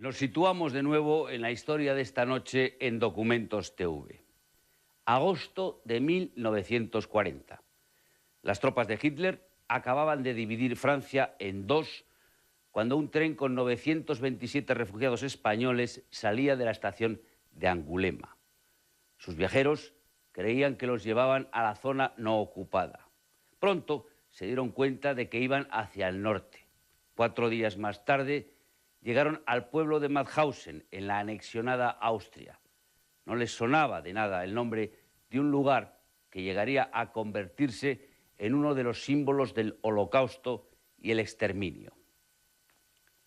Nos situamos de nuevo en la historia de esta noche en Documentos TV. Agosto de 1940. Las tropas de Hitler acababan de dividir Francia en dos cuando un tren con 927 refugiados españoles salía de la estación de Angulema. Sus viajeros creían que los llevaban a la zona no ocupada. Pronto se dieron cuenta de que iban hacia el norte. 4 días más tarde llegaron al pueblo de Mauthausen, en la anexionada Austria. No les sonaba de nada el nombre de un lugar que llegaría a convertirse en uno de los símbolos del Holocausto y el exterminio.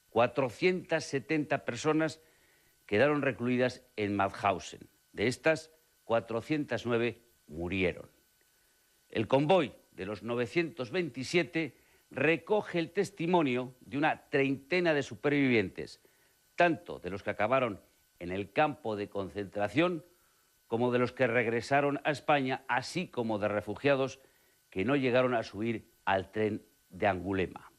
470 personas quedaron recluidas en Mauthausen. De estas, 409 murieron. El convoy de los 927 recoge el testimonio de una treintena de supervivientes, tanto de los que acabaron en el campo de concentración como de los que regresaron a España, así como de refugiados que no llegaron a subir al tren de Angulema.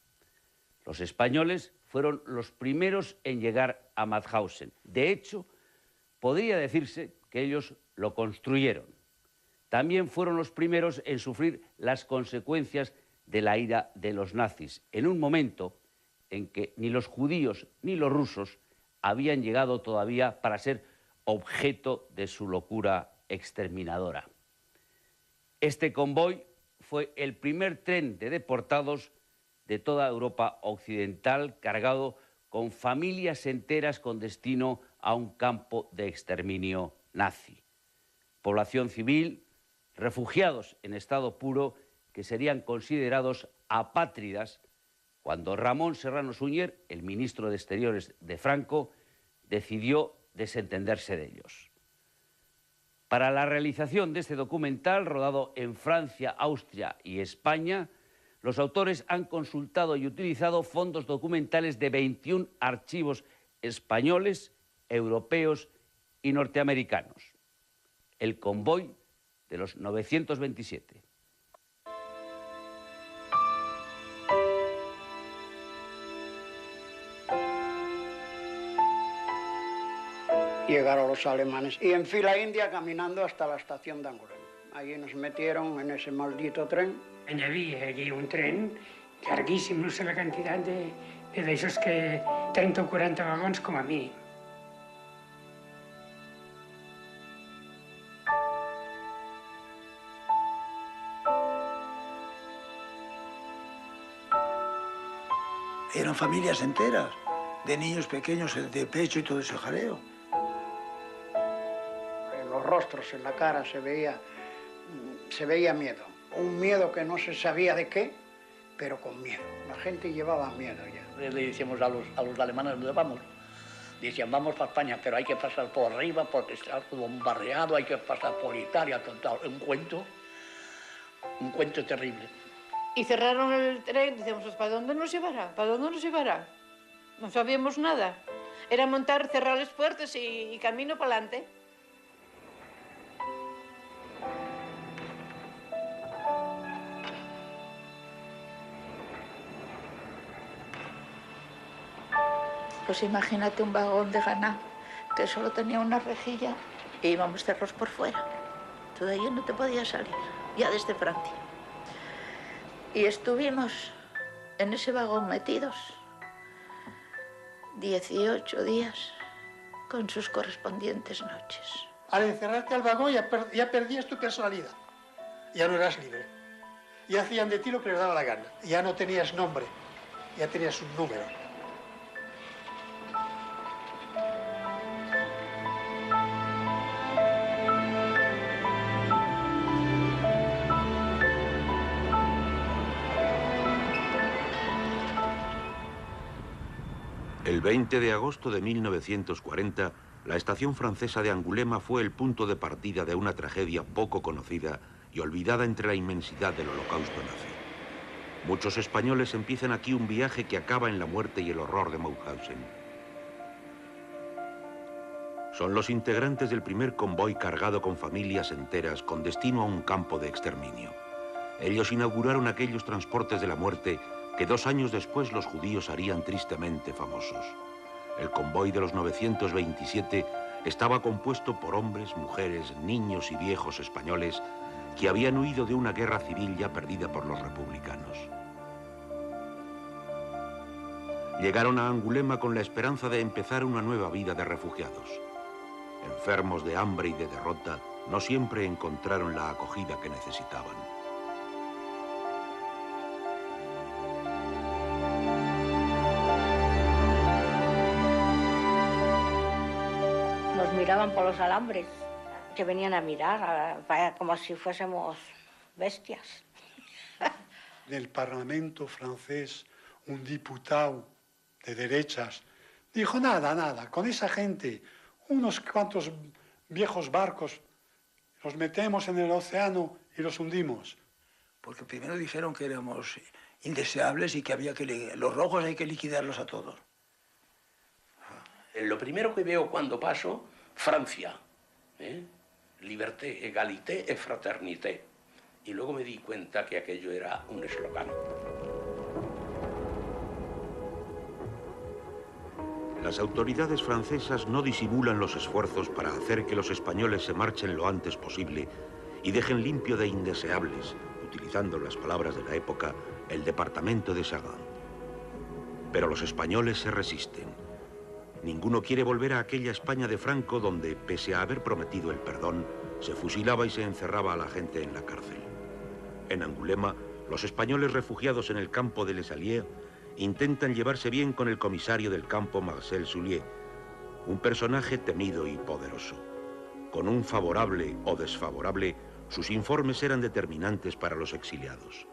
Los españoles fueron los primeros en llegar a Mauthausen. De hecho, podría decirse que ellos lo construyeron. También fueron los primeros en sufrir las consecuencias de la ira de los nazis, en un momento en que ni los judíos ni los rusos habían llegado todavía para ser objeto de su locura exterminadora. Este convoy fue el primer tren de deportados de toda Europa occidental cargado con familias enteras con destino a un campo de exterminio nazi. Población civil, refugiados en estado puro que serían considerados apátridas cuando Ramón Serrano Suñer, el ministro de Exteriores de Franco, decidió desentenderse de ellos. Para la realización de este documental, rodado en Francia, Austria y España, los autores han consultado y utilizado fondos documentales de 21 archivos españoles, europeos y norteamericanos. El convoy de los 927. Llegaron los alemanes y en fila india caminando hasta la estación de Angulema. Allí nos metieron en ese maldito tren. Hi havia allí un tren llarguíssim, no sé la quantitat d'aixòs que 30 o 40 vagons com a mínim. Eran familias enteras, de niños pequeños de pecho y todo ese jaleo. En los rostros, en la cara se veía miedo. Un miedo que no se sabía de qué, pero con miedo. La gente llevaba miedo ya. Le decíamos a los alemanes, ¿dónde vamos? Decían, vamos para España, pero hay que pasar por arriba porque está todo bombardeado, hay que pasar por Italia, total. Un cuento terrible. Y cerraron el tren, decíamos, pues, ¿para dónde nos llevará? ¿Para dónde nos llevará? No sabíamos nada. Era montar, cerrar las puertas y camino para adelante. Pues imagínate un vagón de ganado que solo tenía una rejilla y íbamos cerros por fuera. Tú de ahí no te podías salir, ya desde Francia. Y estuvimos en ese vagón metidos 18 días con sus correspondientes noches. Al encerrarte al vagón ya perdías tu personalidad, ya no eras libre. Ya hacían de ti lo que les daba la gana. Ya no tenías nombre, ya tenías un número. El 20 de agosto de 1940, la estación francesa de Angulema fue el punto de partida de una tragedia poco conocida y olvidada entre la inmensidad del Holocausto nazi. Muchos españoles empiezan aquí un viaje que acaba en la muerte y el horror de Mauthausen. Son los integrantes del primer convoy cargado con familias enteras con destino a un campo de exterminio. Ellos inauguraron aquellos transportes de la muerte que 2 años después los judíos harían tristemente famosos. El convoy de los 927 estaba compuesto por hombres, mujeres, niños y viejos españoles que habían huido de una guerra civil ya perdida por los republicanos. Llegaron a Angulema con la esperanza de empezar una nueva vida de refugiados. Enfermos de hambre y de derrota, no siempre encontraron la acogida que necesitaban. Nos miraban por los alambres, que venían a mirar, como si fuésemos bestias. Del Parlamento francés, un diputado de derechas dijo, nada, con esa gente, unos cuantos viejos barcos, los metemos en el océano y los hundimos. Porque primero dijeron que éramos indeseables y que había que los rojos hay que liquidarlos a todos. Lo primero que veo cuando paso, Francia. Liberté, égalité et fraternité. Y luego me di cuenta que aquello era un eslogan. Las autoridades francesas no disimulan los esfuerzos para hacer que los españoles se marchen lo antes posible y dejen limpio de indeseables, utilizando las palabras de la época, el departamento de Sargent. Pero los españoles se resisten. Ninguno quiere volver a aquella España de Franco donde, pese a haber prometido el perdón, se fusilaba y se encerraba a la gente en la cárcel. En Angulema, los españoles refugiados en el campo de Les Alliés intentan llevarse bien con el comisario del campo Marcel Soulier, un personaje temido y poderoso. Con un favorable o desfavorable, sus informes eran determinantes para los exiliados.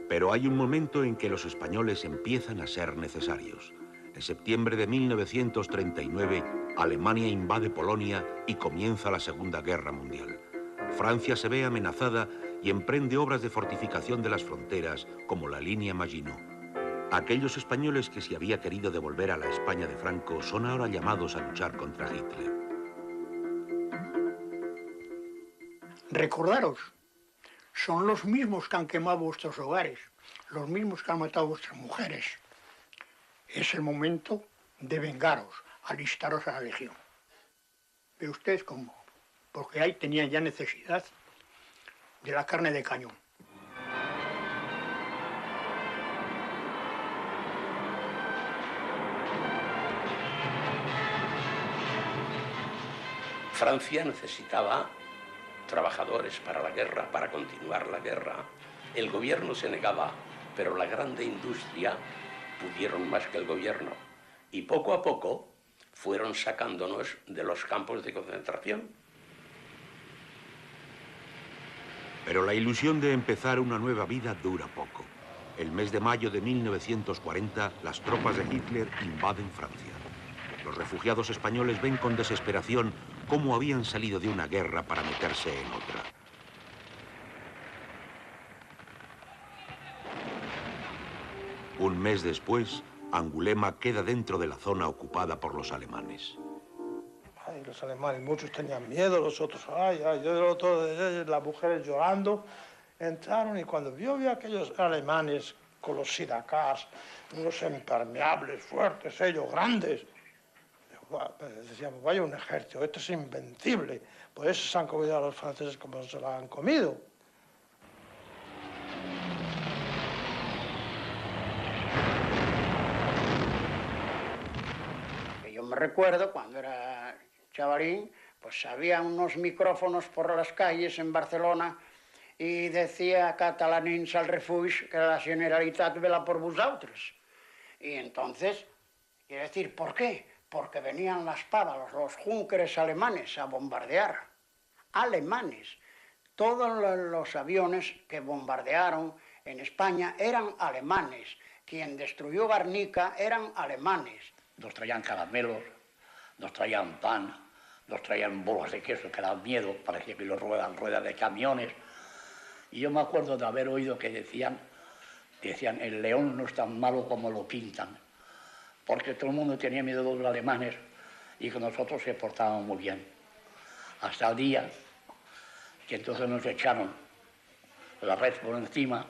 Pero hay un momento en que los españoles empiezan a ser necesarios. En septiembre de 1939, Alemania invade Polonia y comienza la Segunda Guerra Mundial. Francia se ve amenazada y emprende obras de fortificación de las fronteras, como la línea Maginot. Aquellos españoles que se había querido devolver a la España de Franco son ahora llamados a luchar contra Hitler. Recordaros, son los mismos que han quemado vuestros hogares, los mismos que han matado a vuestras mujeres. Es el momento de vengaros, alistaros a la legión. ¿Ve ustedes cómo? Porque ahí tenían ya necesidad de la carne de cañón. Francia necesitaba trabajadores para la guerra, para continuar la guerra. El gobierno se negaba, pero la grande industria pudieron más que el gobierno. Y poco a poco fueron sacándonos de los campos de concentración. Pero la ilusión de empezar una nueva vida dura poco. El mes de mayo de 1940, las tropas de Hitler invaden Francia. Los refugiados españoles ven con desesperación cómo habían salido de una guerra para meterse en otra. Un mes después, Angulema queda dentro de la zona ocupada por los alemanes. Ay, los alemanes, muchos tenían miedo, los otros, las mujeres llorando. Entraron y cuando vio a aquellos alemanes con los sidacars, unos impermeables, fuertes, ellos, grandes, decíamos, vaya un ejército, esto es invencible. Por eso se han comido a los franceses como se la han comido. Yo me recuerdo cuando era chavalín, pues había unos micrófonos por las calles en Barcelona y decía catalanins al refugi que la Generalitat vela por vosaltres. Y entonces, quiere decir, ¿por qué? Porque venían las pavas, los júnkeres alemanes a bombardear. Alemanes. Todos los aviones que bombardearon en España eran alemanes. Quien destruyó Guernica eran alemanes. Nos traían caramelos, nos traían pan, nos traían bolas de queso que daban miedo, parecía que los ruedas de camiones. Y yo me acuerdo de haber oído que decían, el león no es tan malo como lo pintan, porque todo el mundo tenía miedo de los alemanes y que nosotros se portábamos muy bien. Hasta el día que entonces nos echaron la red por encima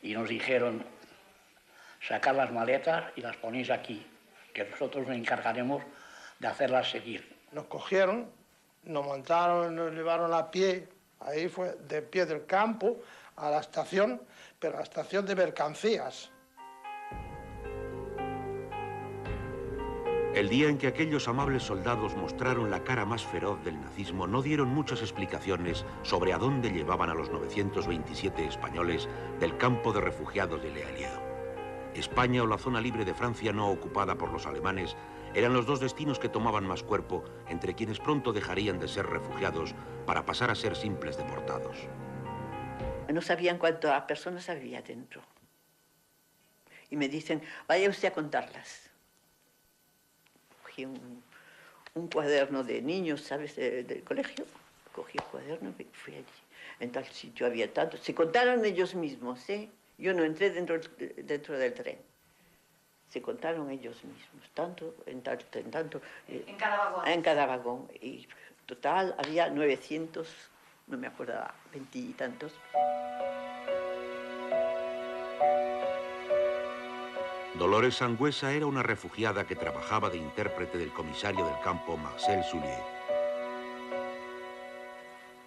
y nos dijeron, sacar las maletas y las ponéis aquí, que nosotros nos encargaremos de hacerlas seguir. Nos cogieron, nos montaron, nos llevaron a pie, ahí fue de pie del campo a la estación, pero a la estación de mercancías. El día en que aquellos amables soldados mostraron la cara más feroz del nazismo, no dieron muchas explicaciones sobre a dónde llevaban a los 927 españoles del campo de refugiados de Le Allier. España o la zona libre de Francia no ocupada por los alemanes eran los dos destinos que tomaban más cuerpo entre quienes pronto dejarían de ser refugiados para pasar a ser simples deportados. No sabían cuántas personas había dentro. Y me dicen, vaya usted a contarlas. Cogí un cuaderno de niños, ¿sabes?, del colegio. Cogí el cuaderno y fui allí. En tal sitio había tantos. Se contaron ellos mismos, ¿eh? Yo no entré dentro del tren. Se contaron ellos mismos, tanto, en tanto. ¿En cada vagón? En cada vagón. Y total había 900, no me acuerdo, 20 y tantos. Dolores Sangüesa era una refugiada que trabajaba de intérprete del comisario del campo, Marcel Soulier.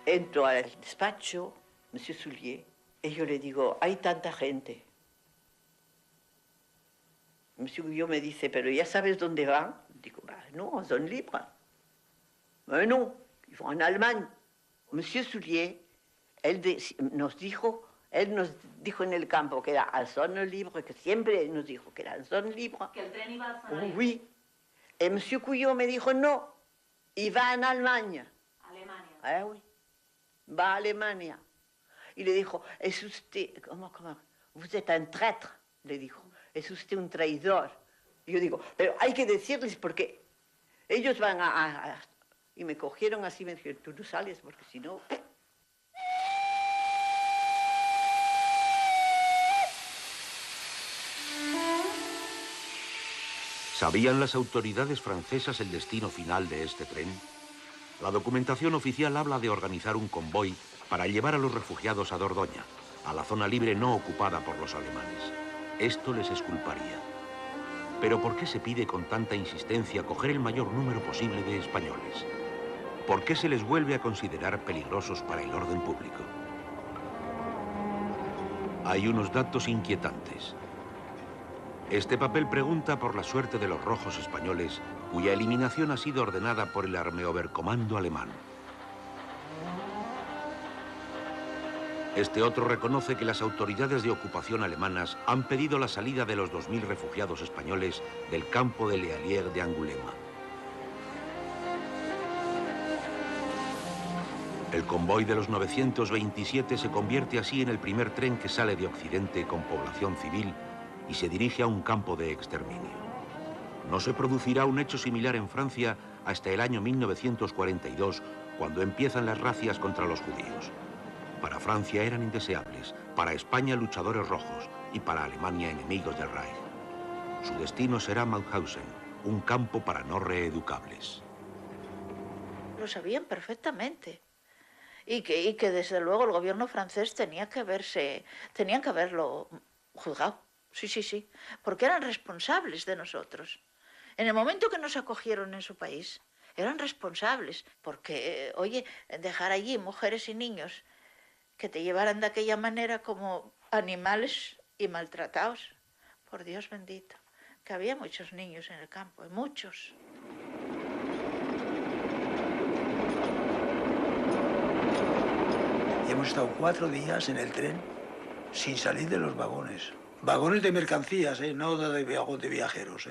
Entro al despacho, Monsieur Soulier, y yo le digo, hay tanta gente. Monsieur Guyot me dice, pero ¿ya sabes dónde van? Digo, no, son libres. No, ils vont en Allemagne. Monsieur Soulier, él nos dijo en el campo que era en zona libre, que siempre nos dijo que era en zona libre. Que el tren iba a zona libre. Oui. Y Monsieur Guyot me dijo, no, y va en Alemania. Alemania. Oui. Va a Alemania. Y le dijo, es usted, ¿cómo? Usted es un traidor, le dijo. Es usted un traidor. Y yo digo, pero hay que decirles porque ellos van a... Y me cogieron así, me dijeron, tú no sales porque si no... ¿Sabían las autoridades francesas el destino final de este tren? La documentación oficial habla de organizar un convoy para llevar a los refugiados a Dordoña, a la zona libre no ocupada por los alemanes. Esto les exculparía. Pero ¿por qué se pide con tanta insistencia coger el mayor número posible de españoles? ¿Por qué se les vuelve a considerar peligrosos para el orden público? Hay unos datos inquietantes. Este papel pregunta por la suerte de los rojos españoles, cuya eliminación ha sido ordenada por el Armeeoberkommando alemán. Este otro reconoce que las autoridades de ocupación alemanas han pedido la salida de los 2000 refugiados españoles del campo de Le Allier de Angulema. El convoy de los 927 se convierte así en el primer tren que sale de Occidente con población civil y se dirige a un campo de exterminio. No se producirá un hecho similar en Francia hasta el año 1942, cuando empiezan las racias contra los judíos. Para Francia eran indeseables, para España luchadores rojos y para Alemania enemigos del Reich. Su destino será Mauthausen, un campo para no reeducables. Lo sabían perfectamente. Y que desde luego el gobierno francés tenían que haberlo juzgado. Sí, porque eran responsables de nosotros. En el momento que nos acogieron en su país, eran responsables, porque, oye, dejar allí mujeres y niños que te llevaran de aquella manera como animales y maltratados, por Dios bendito, que había muchos niños en el campo, muchos. Y hemos estado 4 días en el tren sin salir de los vagones. Vagones de mercancías, no de viajeros,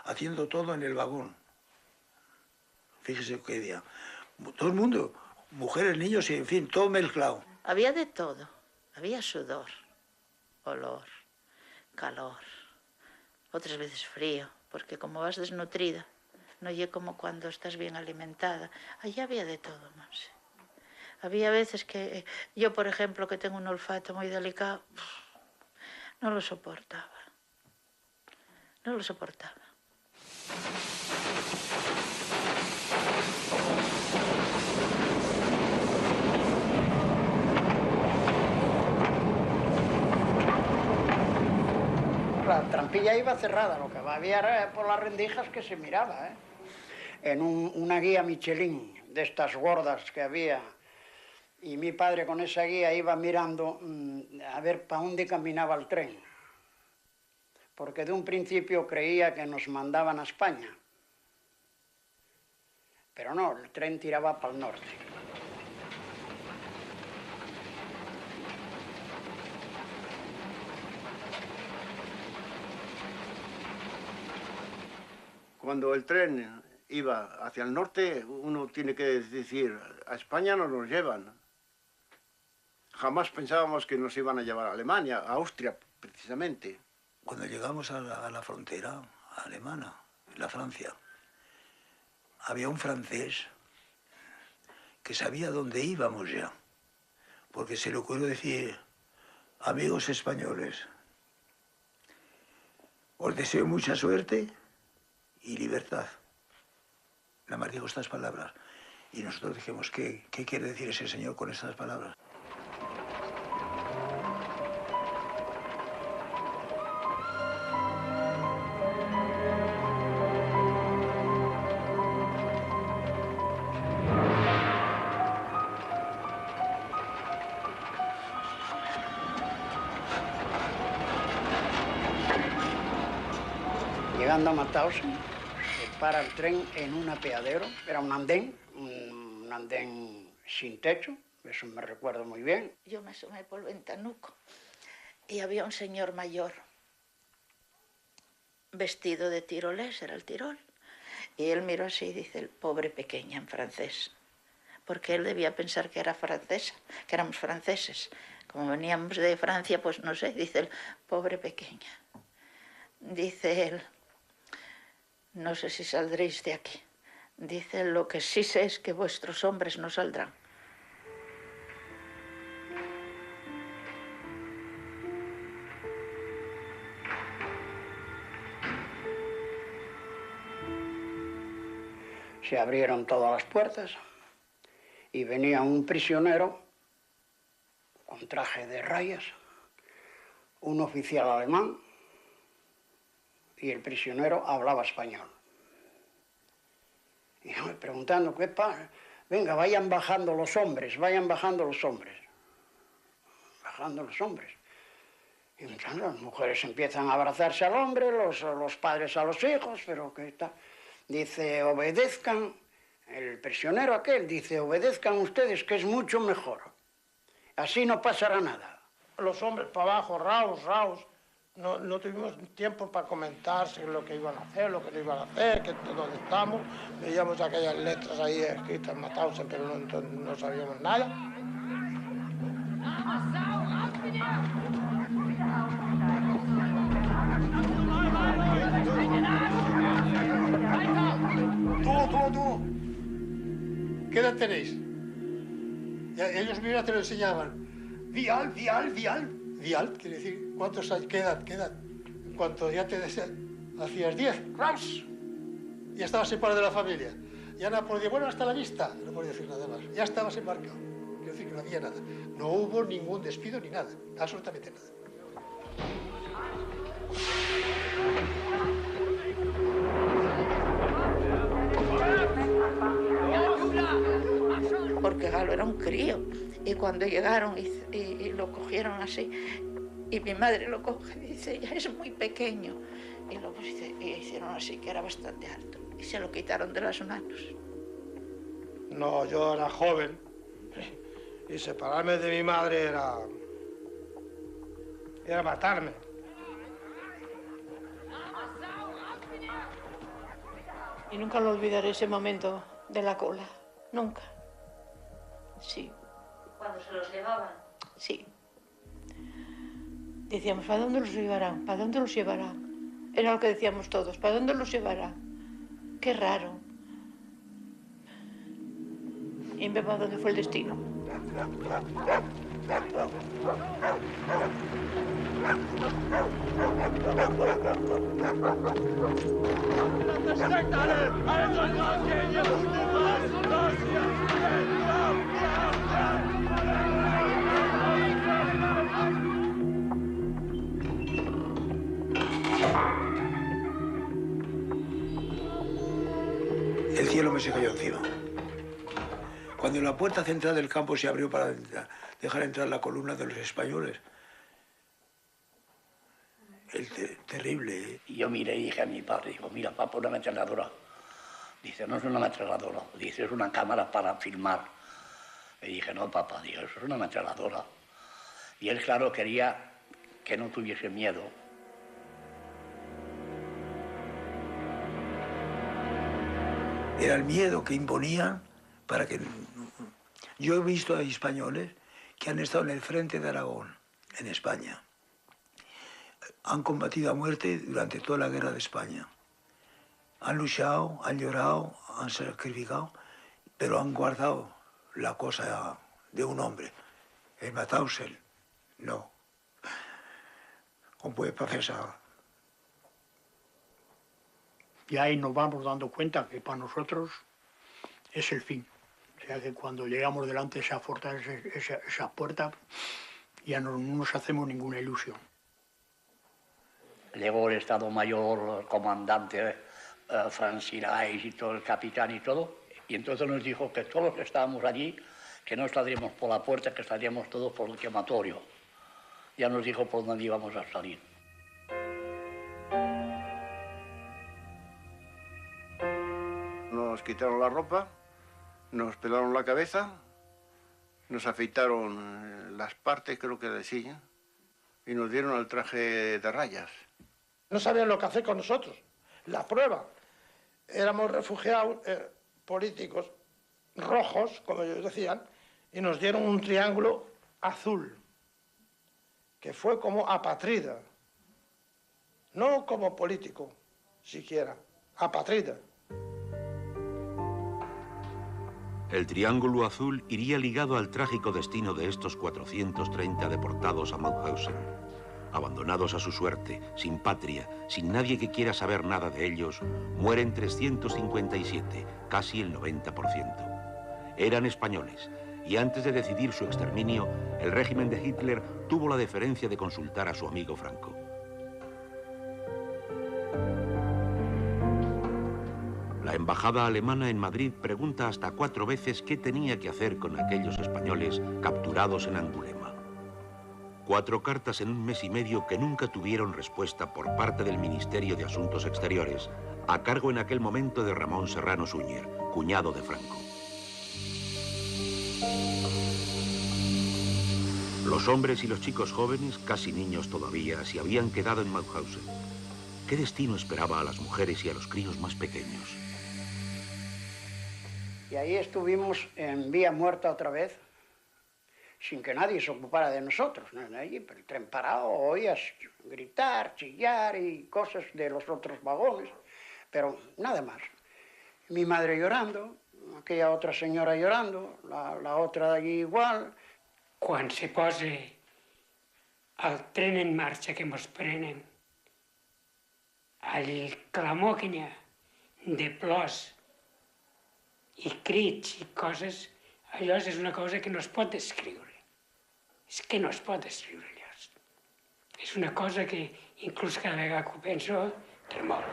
haciendo todo en el vagón. Fíjese qué día. Todo el mundo, mujeres, niños y en fin, todo mezclado. Había de todo. Había sudor, olor, calor, otras veces frío, porque como vas desnutrida, no es como cuando estás bien alimentada. Allí había de todo, Monse. Había veces que yo, por ejemplo, que tengo un olfato muy delicado, no lo soportaba. No lo soportaba. capilla iba cerrada, lo que había era por las rendijas que se miraba, ¿eh? En una guía Michelin, de estas gordas que había, y mi padre con esa guía iba mirando a ver para dónde caminaba el tren, porque de un principio creía que nos mandaban a España, pero no, el tren tiraba para el norte. Cuando el tren iba hacia el norte, uno tiene que decir, a España no nos llevan. Jamás pensábamos que nos iban a llevar a Alemania, a Austria, precisamente. Cuando llegamos a la frontera alemana, en la Francia, había un francés que sabía dónde íbamos ya, porque se le ocurrió decir, amigos españoles, os deseo mucha suerte y libertad. Nada más dijo estas palabras. Y nosotros dijimos, ¿qué quiere decir ese señor con estas palabras? Llegando a Mauthausen, se para el tren en un apeadero, era un andén sin techo, eso me recuerdo muy bien. Yo me asomé por el ventanuco y había un señor mayor vestido de tirolés, era el Tirol, y él miró así y dice, el pobre pequeña en francés, porque él debía pensar que era francesa, que éramos franceses. Como veníamos de Francia, pues no sé, dice el pobre pequeña. Dice él, no sé si saldréis de aquí. Dice, lo que sí sé es que vuestros hombres no saldrán. Se abrieron todas las puertas y venía un prisionero con traje de rayas, un oficial alemán, y el prisionero hablaba español. Y yo me preguntando, ¿qué pasa? Venga, vayan bajando los hombres, vayan bajando los hombres. Bajando los hombres. Y entonces las mujeres empiezan a abrazarse al hombre, los padres a los hijos, pero ¿qué tal? Dice, obedezcan, el prisionero aquel dice, obedezcan ustedes que es mucho mejor. Así no pasará nada. Los hombres para abajo, raos. No tuvimos tiempo para comentar lo que iban a hacer, lo que no iban a hacer, dónde estamos. Veíamos aquellas letras ahí escritas, Mauthausen, pero no sabíamos nada. Tú. ¿Qué edad tenéis? Ellos mismos te lo enseñaban. Vial. Vial quiere decir, ¿cuántos años? ¿Qué edad? En cuanto ya te hacías 10, ¡raus! Ya estabas separado de la familia. Ya no podía, bueno, hasta la vista. No podía decir nada más. Ya estabas embarcado. Quiero decir que no había nada. No hubo ningún despido ni nada. Absolutamente nada. Porque Galo era un crío. Y cuando llegaron y lo cogieron así, y mi madre lo coge y dice, ya es muy pequeño. Y luego hicieron así, que era bastante alto. Y se lo quitaron de las manos. No, yo era joven. Y separarme de mi madre era matarme. Y nunca lo olvidaré ese momento de la cola. Nunca. Sí. ¿Cuando se los llevaban? Sí. Decíamos, ¿para dónde los llevarán? ¿Para dónde los llevarán? Era lo que decíamos todos, ¿para dónde los llevarán? Qué raro. Y vemos dónde fue el destino. el cielo me se cayó encima. Cuando la puerta central del campo se abrió para dejar entrar la columna de los españoles, terrible. Y yo miré y dije a mi padre, digo, mira, papá, una ametralladora. Dice, no es una ametralladora, dice, es una cámara para filmar. Y dije, no, papá, digo, eso es una ametralladora. Y él, claro, quería que no tuviese miedo. Era el miedo que imponían para que... Yo he visto a españoles que han estado en el frente de Aragón, en España. Han combatido a muerte durante toda la guerra de España. Han luchado, han llorado, han sacrificado, pero han guardado la cosa de un hombre. El Mauthausen, no. ¿Cómo puede pasar? Y ahí nos vamos dando cuenta que para nosotros es el fin. O sea que cuando llegamos delante de esa puerta, ya no nos hacemos ninguna ilusión. Llegó el Estado Mayor, el comandante Francirais y todo, el capitán y todo, y entonces nos dijo que todos los que estábamos allí, que no estaríamos por la puerta, que estaríamos todos por el quematorio. Ya nos dijo por dónde íbamos a salir. Nos quitaron la ropa, nos pelaron la cabeza, nos afeitaron las partes, creo que de sí, y nos dieron el traje de rayas. No sabían lo que hacer con nosotros. La prueba. Éramos refugiados políticos rojos, como ellos decían, y nos dieron un triángulo azul, que fue como apátrida. No como político, siquiera, apátrida. El Triángulo Azul iría ligado al trágico destino de estos 430 deportados a Mauthausen. Abandonados a su suerte, sin patria, sin nadie que quiera saber nada de ellos, mueren 357, casi el 90%. Eran españoles, y antes de decidir su exterminio, el régimen de Hitler tuvo la deferencia de consultar a su amigo Franco. La embajada alemana en Madrid pregunta hasta 4 veces qué tenía que hacer con aquellos españoles capturados en Angulema. 4 cartas en un mes y medio que nunca tuvieron respuesta por parte del Ministerio de Asuntos Exteriores, a cargo en aquel momento de Ramón Serrano Suñer, cuñado de Franco. Los hombres y los chicos jóvenes, casi niños todavía, se habían quedado en Mauthausen. ¿Qué destino esperaba a las mujeres y a los críos más pequeños? Y ahí estuvimos en vía muerta otra vez, sin que nadie se ocupara de nosotros. Allí, el tren parado, oías gritar, chillar y cosas de los otros vagones, pero nada más. Mi madre llorando, aquella otra señora llorando, la otra de allí igual. Quan se posa el tren en marxa que ens prenen, el clamor que n'hi ha de plors i crits i coses, allò és una cosa que no es pot descriure. És que no es pot descriure allò. És una cosa que inclús cada vegada que ho penso tremolo.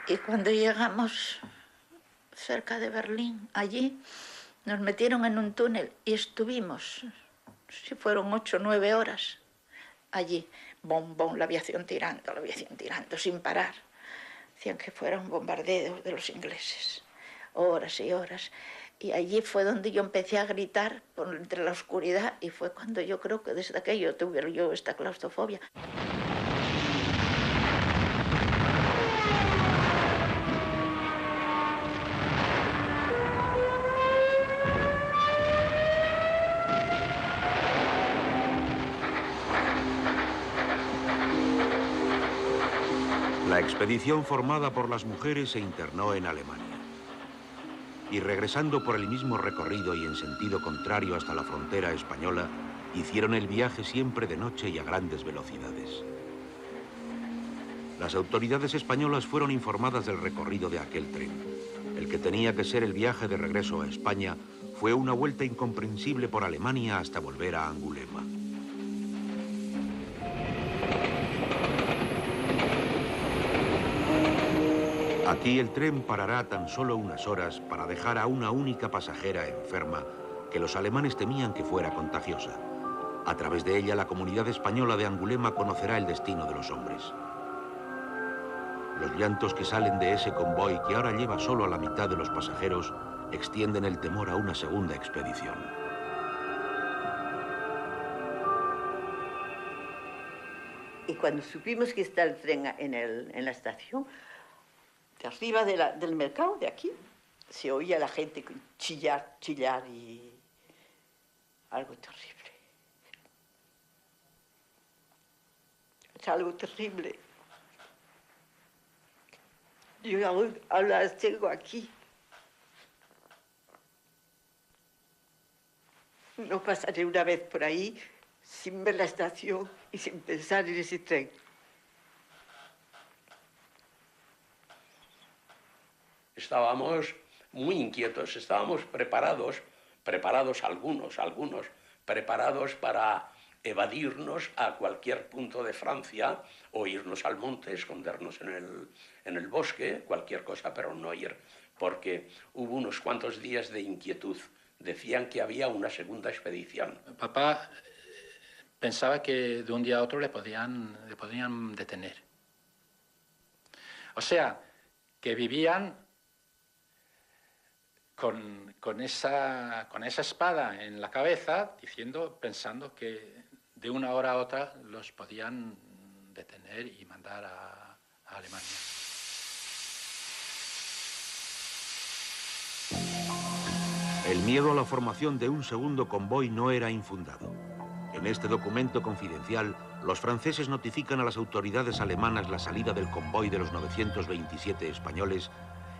Y cuando llegamos cerca de Berlín, allí nos metieron en un túnel y estuvimos, si fueron 8 o 9 horas, allí, bom, bom, la aviación tirando, sin parar. Decían que fuera un bombardeo de los ingleses, horas y horas. Y allí fue donde yo empecé a gritar por entre la oscuridad y fue cuando yo creo que desde aquello tuve yo esta claustrofobia. La expedición formada por las mujeres se internó en Alemania. Y regresando por el mismo recorrido y en sentido contrario hasta la frontera española, hicieron el viaje siempre de noche y a grandes velocidades. Las autoridades españolas fueron informadas del recorrido de aquel tren. El que tenía que ser el viaje de regreso a España fue una vuelta incomprensible por Alemania hasta volver a Angulema. Aquí el tren parará tan solo unas horas para dejar a una única pasajera enferma que los alemanes temían que fuera contagiosa. A través de ella, la comunidad española de Angulema conocerá el destino de los hombres. Los llantos que salen de ese convoy, que ahora lleva solo a la mitad de los pasajeros, extienden el temor a una segunda expedición. Y cuando supimos que está el tren en la estación, de arriba del mercado, de aquí, se oía la gente chillar y algo terrible. Es algo terrible. Yo aún las tengo aquí. No pasaré una vez por ahí sin ver la estación y sin pensar en ese tren. Estábamos muy inquietos, estábamos preparados algunos, preparados para evadirnos a cualquier punto de Francia o irnos al monte, escondernos en el bosque, cualquier cosa, pero no ir, porque hubo unos cuantos días de inquietud. Decían que había una segunda expedición. Papá pensaba que de un día a otro le podían detener. O sea, que vivían con esa espada en la cabeza, pensando que de una hora a otra los podían detener y mandar a Alemania. El miedo a la formación de un segundo convoy no era infundado. En este documento confidencial, los franceses notifican a las autoridades alemanas la salida del convoy de los 927 españoles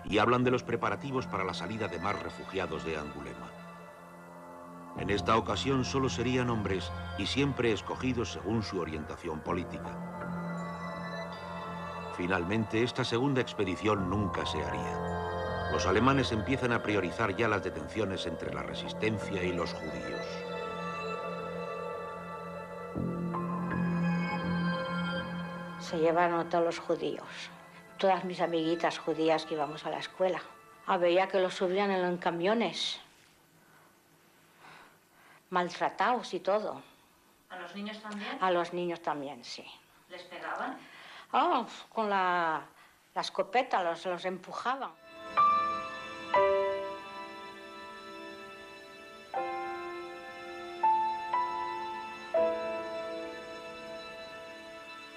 y hablan de los preparativos para la salida de más refugiados de Angulema. En esta ocasión solo serían hombres y siempre escogidos según su orientación política. Finalmente, esta segunda expedición nunca se haría. Los alemanes empiezan a priorizar ya las detenciones entre la resistencia y los judíos. Se llevaron a todos los judíos. Todas mis amiguitas judías que íbamos a la escuela. Veía que los subían en camiones. Maltratados y todo. ¿A los niños también? A los niños también, sí. ¿Les pegaban? Oh, con la escopeta los empujaban.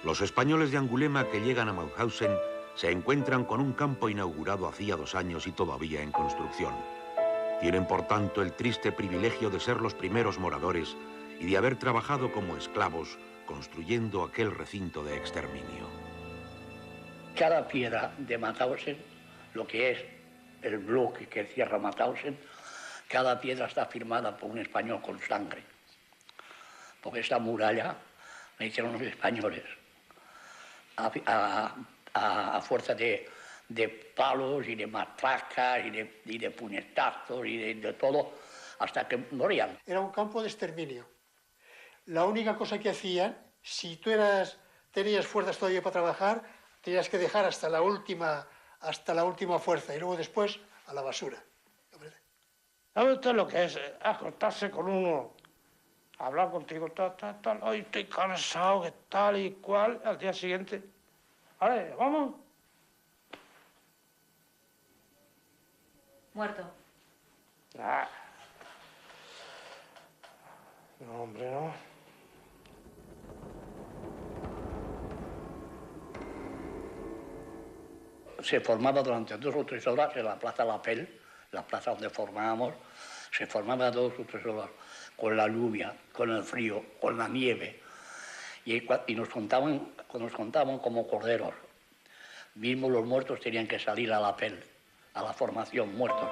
Los españoles de Angulema que llegan a Mauthausen se encuentran con un campo inaugurado hacía 2 años y todavía en construcción. Tienen, por tanto, el triste privilegio de ser los primeros moradores y de haber trabajado como esclavos construyendo aquel recinto de exterminio. Cada piedra de Mauthausen, lo que es el bloque que cierra Mauthausen, cada piedra está firmada por un español con sangre. Porque esta muralla la hicieron los españoles a fuerza de palos y de matracas y de puñetazos y de todo, hasta que morían. Era un campo de exterminio. La única cosa que hacían, si tú tenías fuerzas todavía para trabajar, tenías que dejar hasta la última fuerza y luego después a la basura. ¿Sabe usted lo que es acostarse con uno, hablar contigo, tal, hoy estoy cansado, que tal y cual, al día siguiente? Vale, vamos. Muerto. Ah. No, hombre, no. Se formaba durante 2 o 3 horas en la Plaza La Pelle, la plaza donde formábamos, se formaba 2 o 3 horas con la lluvia, con el frío, con la nieve. Y nos contaban como corderos. Mismo los muertos tenían que salir a la Pelle, a la formación, muertos.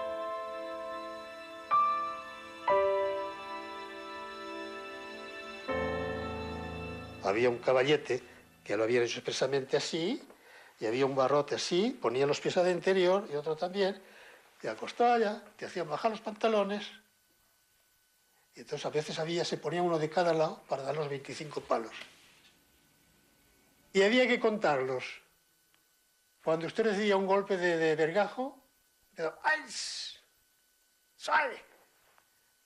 Había un caballete que lo habían hecho expresamente así, y había un barrote así, ponían los pies al interior y otro también, y acostado allá, te hacían bajar los pantalones Y entonces a veces se ponía uno de cada lado para dar los 25 palos. Y había que contarlos. Cuando usted recibía un golpe de vergajo, le daba ¡ay! ¡Sale!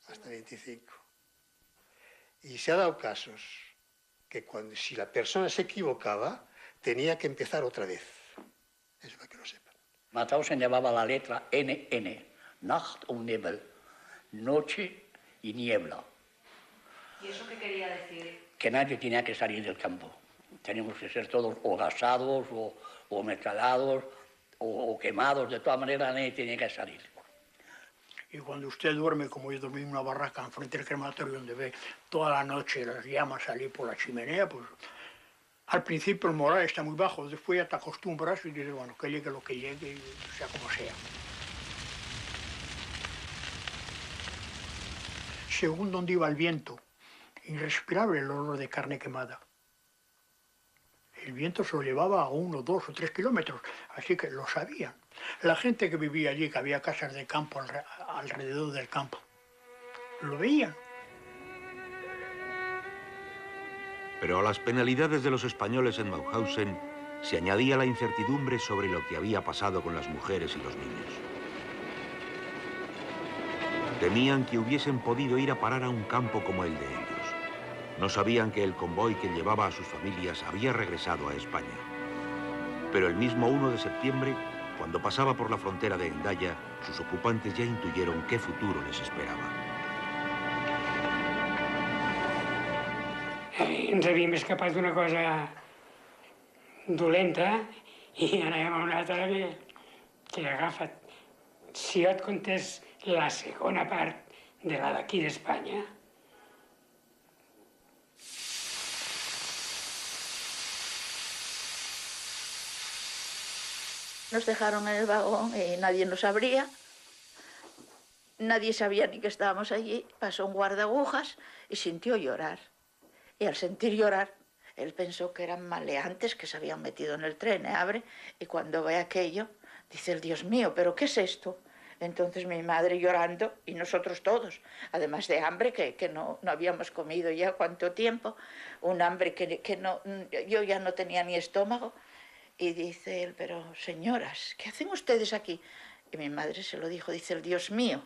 Hasta 25. Y se ha dado casos que si la persona se equivocaba, tenía que empezar otra vez. Eso para que lo sepan. Mauthausen llevaba la letra NN, Nacht und Nebel, noche y niebla. ¿Y eso qué quería decir? Que nadie tenía que salir del campo. Teníamos que ser todos o gasados, o mezclados, o quemados. De todas maneras, nadie tenía que salir. Y cuando usted duerme, como yo dormí en una barraca enfrente del crematorio, donde ve toda la noche las llamas salir por la chimenea, pues al principio el moral está muy bajo, después ya te acostumbras y dices, bueno, que llegue lo que llegue, sea como sea. Según donde iba el viento, irrespirable el olor de carne quemada. El viento se lo llevaba a 1, 2 o 3 kilómetros, así que lo sabían. La gente que vivía allí, que había casas de campo alrededor del campo, lo veían. Pero a las penalidades de los españoles en Mauthausen se añadía la incertidumbre sobre lo que había pasado con las mujeres y los niños. Temían que hubiesen podido ir a parar a un campo como el de ellos. No sabían que el convoy que llevaba a sus familias había regresado a España. Pero el mismo 1 de septiembre, cuando pasaba por la frontera de Hendaya, sus ocupantes ya intuyeron qué futuro les esperaba. Ens havíem escapat d'una cosa dolenta i anàvem a una altra que agafa't. Si jo et contés la segona part de la d'aquí d'Espanya, Nos dejaron en el vagón y nadie nos abría. Nadie sabía ni que estábamos allí. Pasó un guardagujas y sintió llorar. Y al sentir llorar, él pensó que eran maleantes que se habían metido en el tren. Abre y cuando ve aquello, dice el Dios mío, ¿pero qué es esto? Entonces mi madre llorando y nosotros todos, además de hambre que no habíamos comido ya cuánto tiempo, un hambre que no, yo ya no tenía ni estómago. Y dice él, pero señoras, ¿qué hacen ustedes aquí? Y mi madre se lo dijo, dice el Dios mío,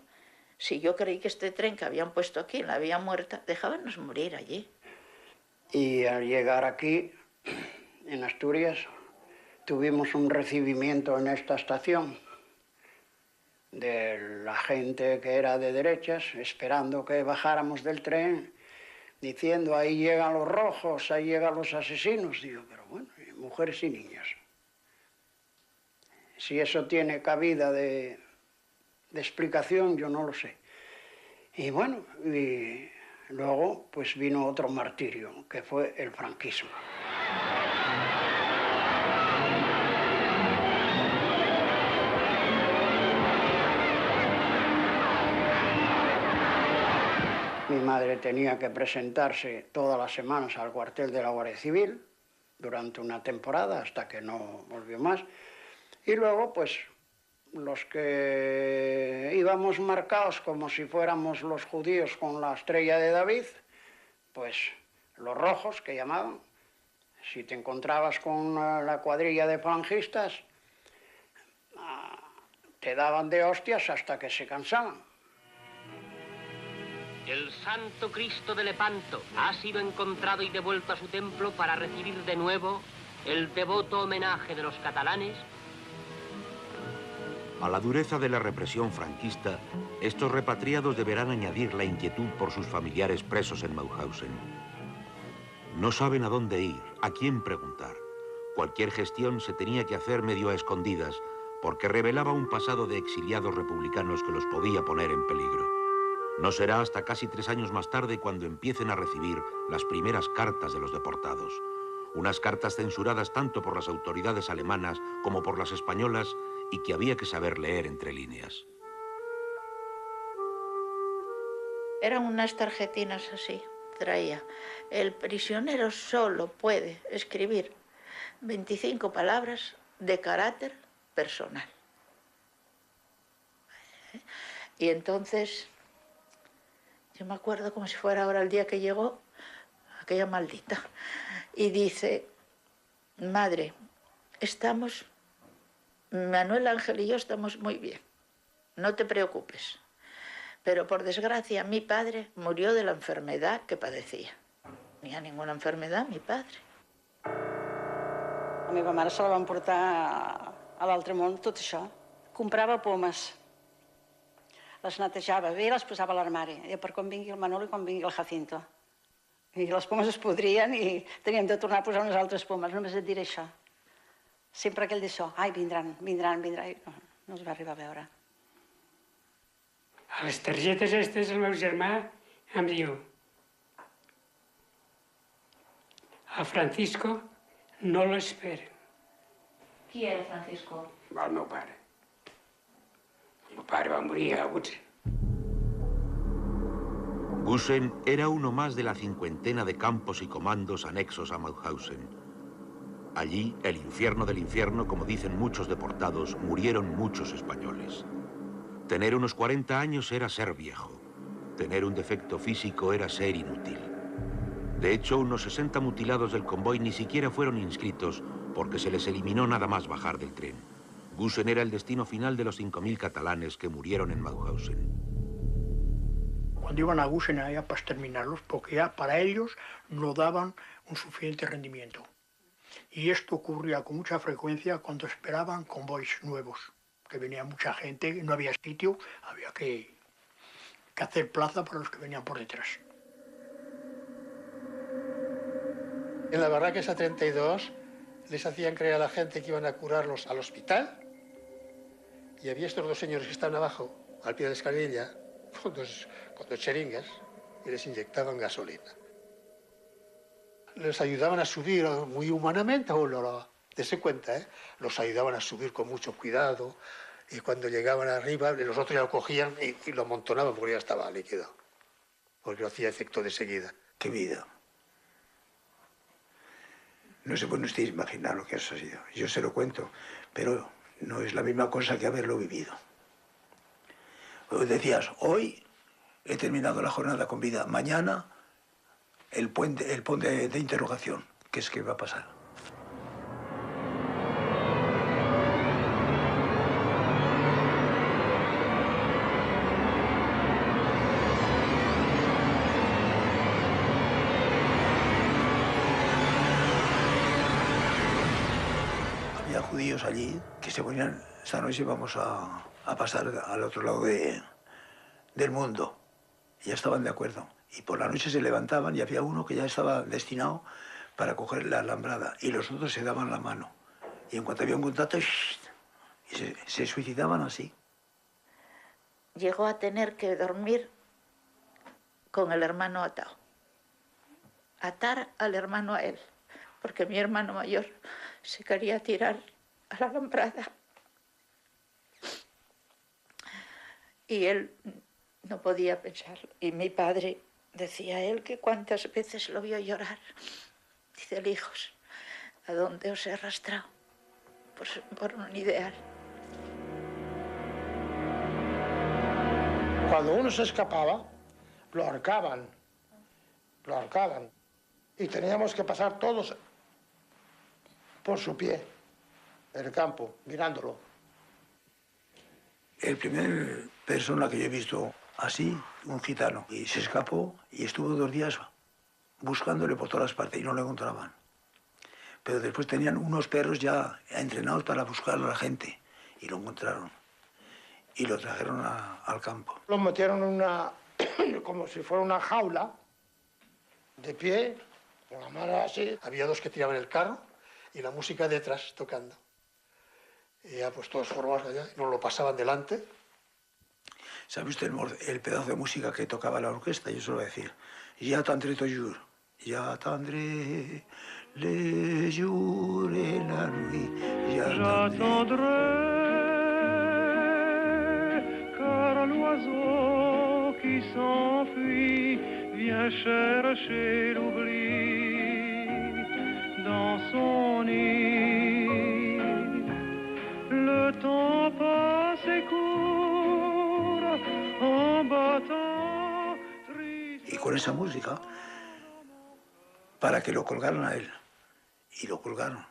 si yo creí que este tren que habían puesto aquí, la había muerta, dejábanos morir allí. Y al llegar aquí, en Asturias, tuvimos un recibimiento en esta estación de la gente que era de derechas, esperando que bajáramos del tren, diciendo, ahí llegan los rojos, ahí llegan los asesinos. Digo, pero bueno, mujeres y niños. Si eso tiene cabida de explicación, yo no lo sé. Y bueno, y luego pues vino otro martirio, que fue el franquismo. Mi madre tenía que presentarse todas las semanas al cuartel de la Guardia Civil durante una temporada, hasta que no volvió más. Y luego, pues, los que íbamos marcados como si fuéramos los judíos con la estrella de David, pues los rojos, que llamaban, si te encontrabas con la cuadrilla de falangistas, te daban de hostias hasta que se cansaban. El Santo Cristo de Lepanto ha sido encontrado y devuelto a su templo para recibir de nuevo el devoto homenaje de los catalanes. A la dureza de la represión franquista, estos repatriados deberán añadir la inquietud por sus familiares presos en Mauthausen. No saben a dónde ir, a quién preguntar. Cualquier gestión se tenía que hacer medio a escondidas, porque revelaba un pasado de exiliados republicanos que los podía poner en peligro. No será hasta casi 3 años más tarde cuando empiecen a recibir las primeras cartas de los deportados. Unas cartas censuradas tanto por las autoridades alemanas como por las españolas y que había que saber leer entre líneas. Eran unas tarjetinas así, traía. El prisionero solo puede escribir 25 palabras de carácter personal. Y entonces Yo me acuerdo como si fuera ahora el día que llegó, aquella maldita, y dice, madre, estamos, Manuel Ángel y yo estamos muy bien, no te preocupes. Pero por desgracia mi padre murió de la enfermedad que padecía. No tenía ninguna enfermedad, mi padre. La meva mare se la van portar a l'altre món, tot això. Comprava pomes, les netejava bé i les posava a l'armari, per quan vingui el Manolo i quan vingui el Jacinto. I les pomes es podrien i teníem de tornar a posar unes altres pomes, només et diré això. Sempre aquell d'això, ai, vindran, vindran, vindran, i no els va arribar a veure. A les targetes aquestes el meu germà em diu a Francisco no l'esperen. Qui era Francisco? El meu pare. El meu pare va morir a Gutzen. Gusen era uno más de la cincuentena de campos y comandos anexos a Mauthausen. Allí, el infierno del infierno, como dicen muchos deportados, murieron muchos españoles. Tener unos 40 años era ser viejo. Tener un defecto físico era ser inútil. De hecho, unos 60 mutilados del convoy ni siquiera fueron inscritos porque se les eliminó nada más bajar del tren. Gusen era el destino final de los 5.000 catalanes que murieron en Mauthausen. Cuando iban a Gusen allá para exterminarlos, porque ya para ellos no daban un suficiente rendimiento. Y esto ocurría con mucha frecuencia cuando esperaban convoys nuevos, que venía mucha gente, no había sitio, había que hacer plaza para los que venían por detrás. En la barraca esa 32 les hacían creer a la gente que iban a curarlos al hospital y había estos dos señores que estaban abajo, al pie de la escalerilla, con dos jeringas y les inyectaban gasolina. Les ayudaban a subir muy humanamente, dese cuenta, ¿eh? Los ayudaban a subir con mucho cuidado y cuando llegaban arriba, los otros ya lo cogían y lo amontonaban porque ya estaba líquido, porque lo hacía efecto de seguida. ¡Qué vida! No se puede usted imaginar lo que eso ha sido. Yo se lo cuento, pero no es la misma cosa que haberlo vivido. Decías, hoy he terminado la jornada con vida, mañana el ponte de interrogación, ¿qué es que va a pasar? Había judíos allí que se ponían, esta noche vamos a pasar al otro lado del mundo. Y ya estaban de acuerdo. Y por la noche se levantaban y había uno que ya estaba destinado para coger la alambrada. Y los otros se daban la mano. Y en cuanto había un contacto, y se suicidaban así. Llegó a tener que dormir con el hermano atado. Atar al hermano a él. Porque mi hermano mayor se quería tirar a la alambrada. Y él no podía pensarlo. Y mi padre decía él que cuántas veces lo vio llorar. Dice el hijos, ¿a dónde os he arrastrado? Por un ideal. Cuando uno se escapaba, lo ahorcaban. Y teníamos que pasar todos por su pie, en el campo, mirándolo. El primer persona que yo he visto así, un gitano, y se escapó y estuvo 2 días buscándole por todas partes y no lo encontraban. Pero después tenían unos perros ya entrenados para buscar a la gente y lo encontraron. Y lo trajeron al campo. Lo metieron en una, como si fuera una jaula, de pie, con la mano así. Había 2 que tiraban el carro y la música detrás tocando. Y ya pues todos formados allá, y nos lo pasaban delante. ¿Sabe usted el pedazo de música que tocaba la orquesta? Yo suelo decir, «J'attendrai toujours, j'attendrai le jour et la nuit, j'attendrai, car l'oiseau qui s'enfuit vient chercher l'oubli dans son nid. Le temps passe et court en battant y con esa música para que lo colgaran a él. Y lo colgaron.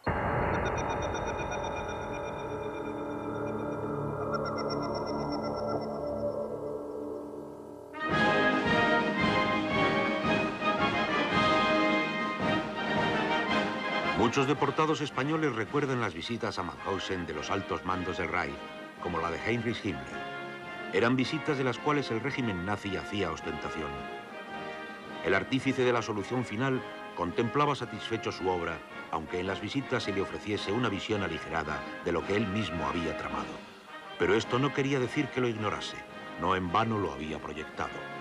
Muchos deportados españoles recuerdan las visitas a Mauthausen de los altos mandos del Reich, como la de Heinrich Himmler. Eran visitas de las cuales el régimen nazi hacía ostentación. El artífice de la solución final contemplaba satisfecho su obra, aunque en las visitas se le ofreciese una visión aligerada de lo que él mismo había tramado. Pero esto no quería decir que lo ignorase, no en vano lo había proyectado.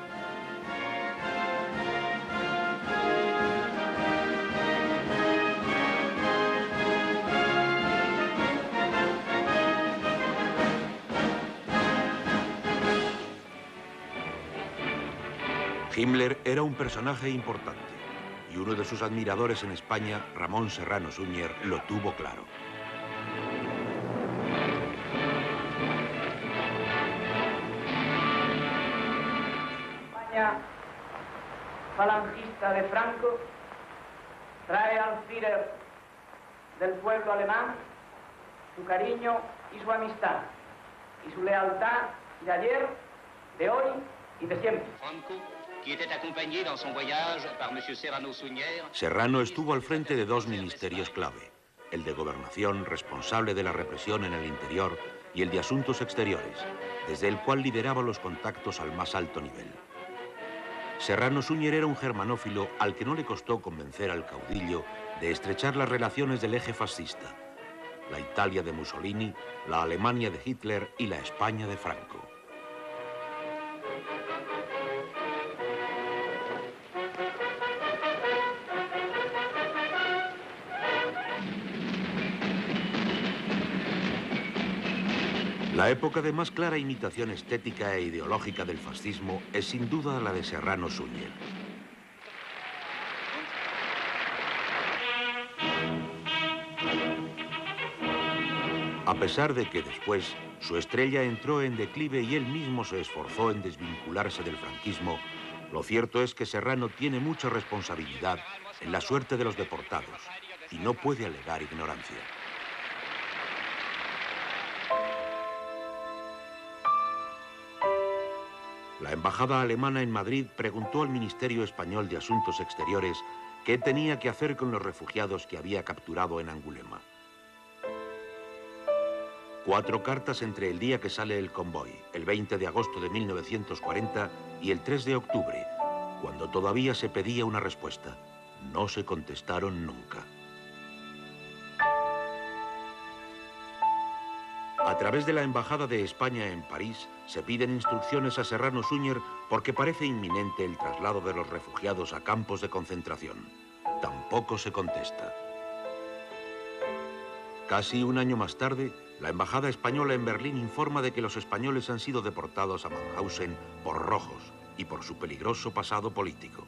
Himmler era un personaje importante y uno de sus admiradores en España, Ramón Serrano Suñer, lo tuvo claro. España falangista de Franco trae al Führer del pueblo alemán su cariño y su amistad y su lealtad de ayer, de hoy y de siempre. Serrano estuvo al frente de dos ministerios clave, el de Gobernación, responsable de la represión en el interior, y el de Asuntos Exteriores, desde el cual lideraba los contactos al más alto nivel. Serrano Suñer era un germanófilo al que no le costó convencer al caudillo de estrechar las relaciones del eje fascista, la Italia de Mussolini, la Alemania de Hitler y la España de Franco. La época de más clara imitación estética e ideológica del fascismo es sin duda la de Serrano Suñer. A pesar de que después su estrella entró en declive y él mismo se esforzó en desvincularse del franquismo, lo cierto es que Serrano tiene mucha responsabilidad en la suerte de los deportados y no puede alegar ignorancia. La embajada alemana en Madrid preguntó al Ministerio Español de Asuntos Exteriores qué tenía que hacer con los refugiados que había capturado en Angulema. 4 cartas entre el día que sale el convoy, el 20 de agosto de 1940, y el 3 de octubre, cuando todavía se pedía una respuesta. No se contestaron nunca. A través de la Embajada de España en París, se piden instrucciones a Serrano Suñer porque parece inminente el traslado de los refugiados a campos de concentración. Tampoco se contesta. Casi un año más tarde, la Embajada Española en Berlín informa de que los españoles han sido deportados a Mauthausen por rojos y por su peligroso pasado político.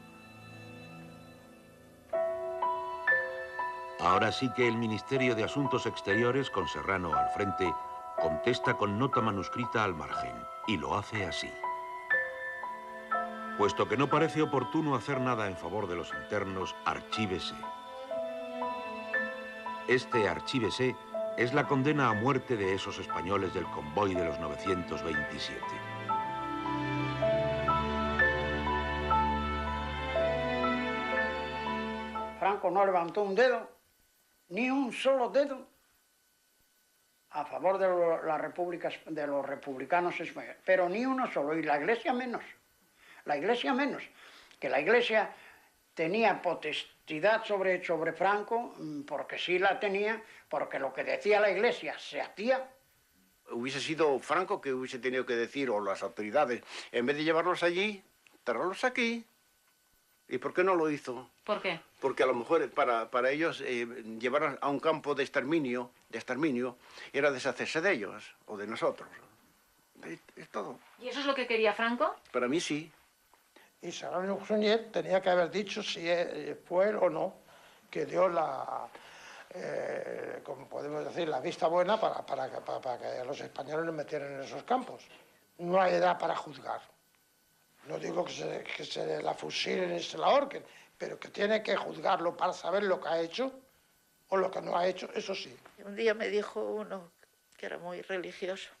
Ahora sí que el Ministerio de Asuntos Exteriores, con Serrano al frente, contesta con nota manuscrita al margen, y lo hace así. Puesto que no parece oportuno hacer nada en favor de los internos, archívese. Este archívese es la condena a muerte de esos españoles del convoy de los 927. Franco no levantó un dedo, ni un solo dedo, a favor de las repúblicas, de los republicanos españoles, pero ni uno solo, y la Iglesia menos, que la Iglesia tenía potestad sobre Franco, porque sí la tenía, porque lo que decía la Iglesia se hacía. Hubiese sido Franco que hubiese tenido que decir, o las autoridades, en vez de llevarlos allí, traerlos aquí. ¿Y por qué no lo hizo? ¿Por qué? Porque a lo mejor para ellos llevar a un campo de exterminio era deshacerse de ellos o de nosotros. Es todo. ¿Y eso es lo que quería Franco? Para mí sí. Y Serrano Suñer tenía que haber dicho si fue él o no que dio la, como podemos decir, la vista buena para que los españoles nos metieran en esos campos. No hay edad para juzgar. No digo que se la fusilen y se la ahorquen, pero que tiene que juzgarlo para saber lo que ha hecho o lo que no ha hecho, eso sí. Un día me dijo uno que era muy religioso,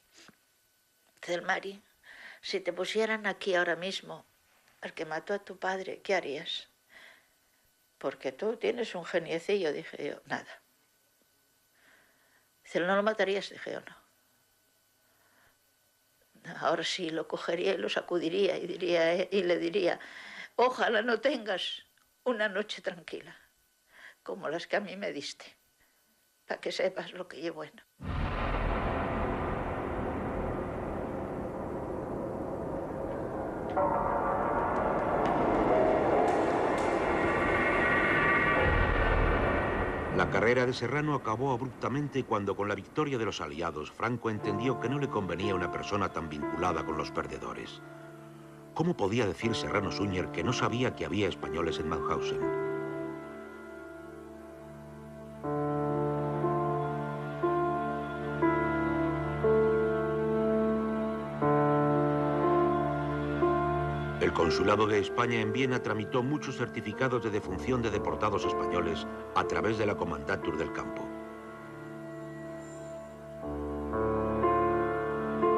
del Mari, si te pusieran aquí ahora mismo al que mató a tu padre, ¿qué harías? Porque tú tienes un geniecillo, dije yo, nada. Dice, ¿no lo matarías? Dije yo, no. Ahora sí, lo cogería y lo sacudiría y le diría, ojalá no tengas una noche tranquila, como las que a mí me diste, para que sepas lo que llevo bueno. La carrera de Serrano acabó abruptamente cuando, con la victoria de los aliados, Franco entendió que no le convenía una persona tan vinculada con los perdedores. ¿Cómo podía decir Serrano Suñer que no sabía que había españoles en Mauthausen? El Consulado de España en Viena tramitó muchos certificados de defunción de deportados españoles a través de la Kommandantur del campo.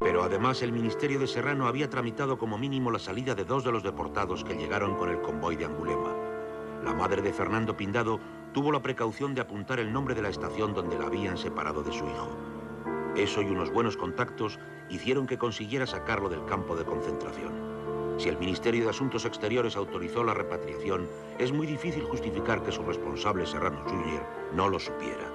Pero además el Ministerio de Serrano había tramitado como mínimo la salida de 2 de los deportados que llegaron con el convoy de Angulema. La madre de Fernando Pindado tuvo la precaución de apuntar el nombre de la estación donde la habían separado de su hijo. Eso y unos buenos contactos hicieron que consiguiera sacarlo del campo de concentración. Si el Ministerio de Asuntos Exteriores autorizó la repatriación, es muy difícil justificar que su responsable, Serrano Suñer, no lo supiera.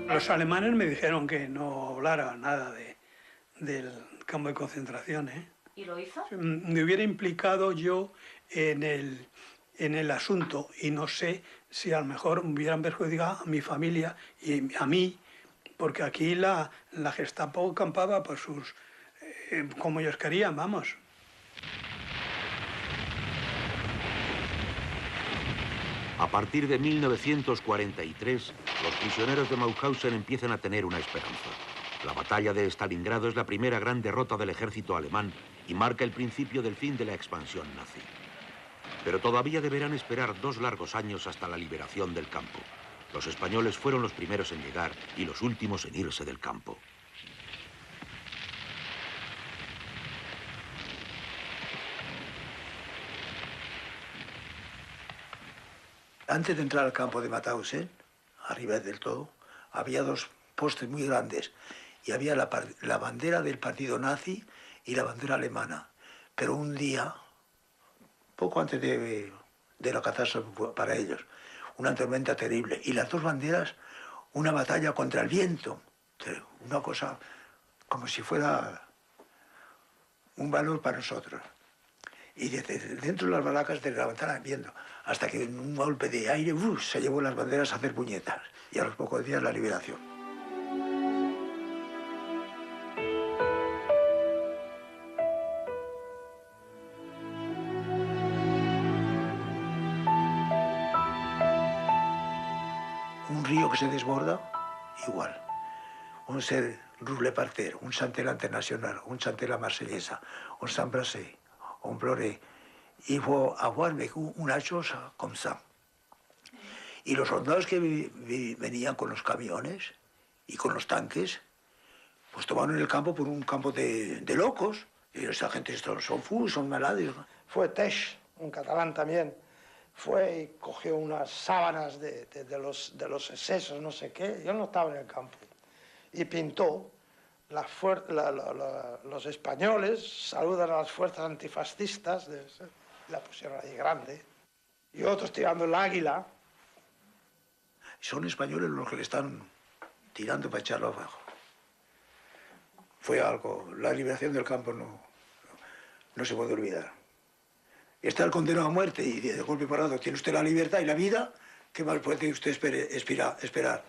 Los alemanes me dijeron que no hablara nada del campo de concentración, ¿eh? ¿Y lo hizo? Me hubiera implicado yo en el asunto y no sé si a lo mejor me hubieran perjudicado a mi familia y a mí, porque aquí la Gestapo campaba por sus... como ellos querían, vamos. A partir de 1943, los prisioneros de Mauthausen empiezan a tener una esperanza. La batalla de Stalingrado es la primera gran derrota del ejército alemán y marca el principio del fin de la expansión nazi. Pero todavía deberán esperar 2 largos años hasta la liberación del campo. Los españoles fueron los primeros en llegar y los últimos en irse del campo. Antes de entrar al campo de Mauthausen, arriba del todo, había 2 postes muy grandes y había la bandera del partido nazi y la bandera alemana. Pero un día, poco antes de la catástrofe para ellos, una tormenta terrible y las 2 banderas, una batalla contra el viento, una cosa como si fuera un valor para nosotros. Y desde dentro de las barracas te levantaban viendo, hasta que en un golpe de aire se llevó las banderas a hacer puñetas y a los pocos días la liberación. Un río que se desborda, igual. Un ser Rouble Parter, un Chantelle International, un Chantelle Marsellesa, un Saint Brasé, on pleurait. Il faut avoir vécu una chose comme ça. Y los soldados que venían con los camiones y con los tanques, pues tomaron el campo por un campo de locos. Y esa gente son fus, son malados. Fue Tesch, un catalán también, fue y cogió unas sábanas de los excesos, no sé qué. Yo no estaba en el campo. Y pintó los españoles saludan a las fuerzas antifascistas, la pusieron ahí grande, y otros tirando el águila. Son españoles los que le están tirando para echarlo abajo. Fue algo, la liberación del campo no se puede olvidar. Está el condenado a muerte y de golpe parado tiene usted la libertad y la vida, ¿qué más puede usted esperar?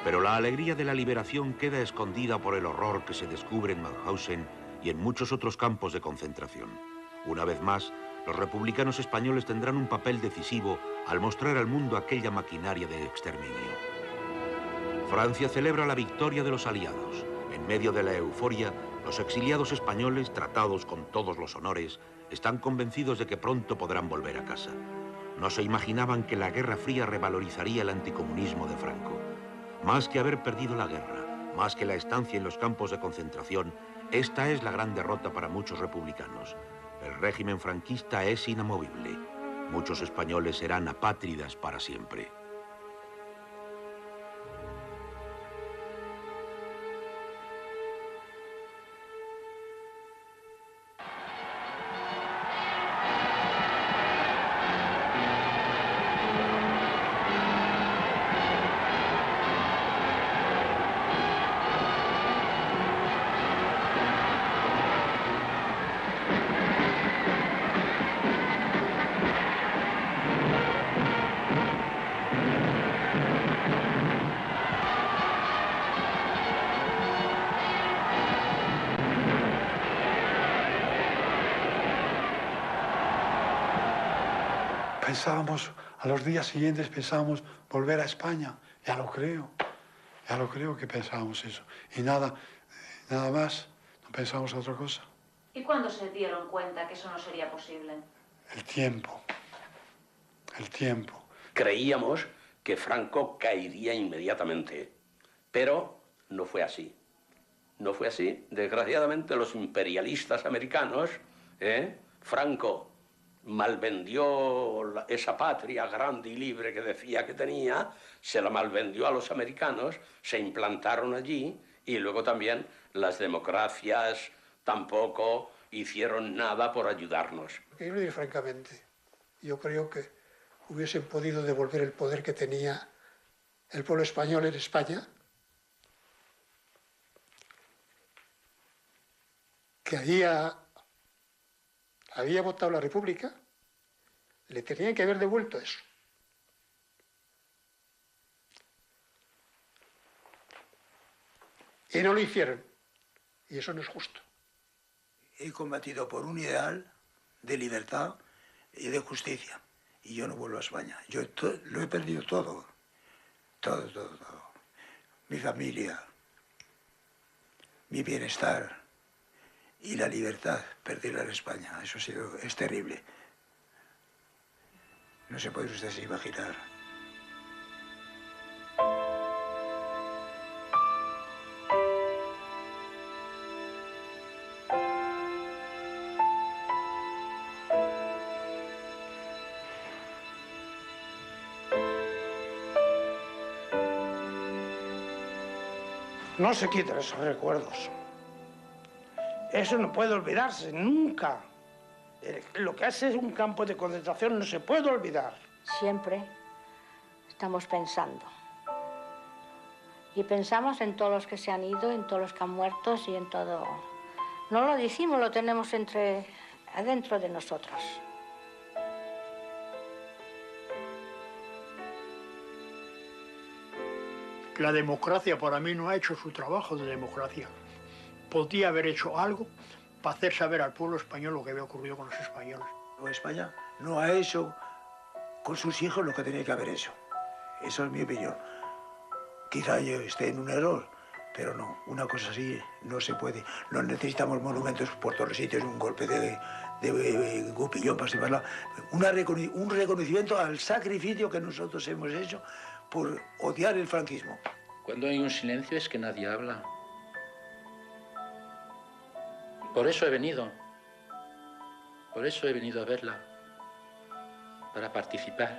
Pero la alegría de la liberación queda escondida por el horror que se descubre en Mauthausen y en muchos otros campos de concentración. Una vez más, los republicanos españoles tendrán un papel decisivo al mostrar al mundo aquella maquinaria de exterminio. Francia celebra la victoria de los aliados. En medio de la euforia, los exiliados españoles, tratados con todos los honores, están convencidos de que pronto podrán volver a casa. No se imaginaban que la Guerra Fría revalorizaría el anticomunismo de Franco. Más que haber perdido la guerra, más que la estancia en los campos de concentración, esta es la gran derrota para muchos republicanos. El régimen franquista es inamovible. Muchos españoles serán apátridas para siempre. Pensábamos, a los días siguientes pensábamos volver a España. Ya lo creo que pensábamos eso. Y nada más, no pensamos otra cosa. ¿Y cuándo se dieron cuenta que eso no sería posible? El tiempo. Creíamos que Franco caería inmediatamente, pero no fue así. No fue así. Desgraciadamente los imperialistas americanos, Franco malvendió esa patria grande y libre que decía que tenía, se la malvendió a los americanos, se implantaron allí y luego también las democracias tampoco hicieron nada por ayudarnos. Quiero decir francamente, yo creo que hubiesen podido devolver el poder que tenía el pueblo español en España, que había votado la República, le tenían que haber devuelto eso. Y no lo hicieron. Y eso no es justo. He combatido por un ideal de libertad y de justicia. Y yo no vuelvo a España. Yo lo he perdido todo. Todo. Mi familia, mi bienestar y la libertad, perderla en España. Eso es terrible. No se puede usted imaginar. No se quitan esos recuerdos. Eso no puede olvidarse, nunca. Lo que hace es un campo de concentración no se puede olvidar. Siempre estamos pensando. Y pensamos en todos los que se han ido, en todos los que han muerto y en todo. No lo decimos, lo tenemos adentro de nosotros. La democracia para mí no ha hecho su trabajo de democracia. Podía haber hecho algo para hacer saber al pueblo español lo que había ocurrido con los españoles. España no ha hecho con sus hijos lo que tenía que haber hecho. Eso es mi opinión. Quizá yo esté en un error, pero no, una cosa así no se puede. No necesitamos monumentos por todos los sitios, un golpe de gupillón para separarla. Un reconocimiento al sacrificio que nosotros hemos hecho por odiar el franquismo. Cuando hay un silencio es que nadie habla. Por eso he venido. Por eso he venido a verla. Para participar.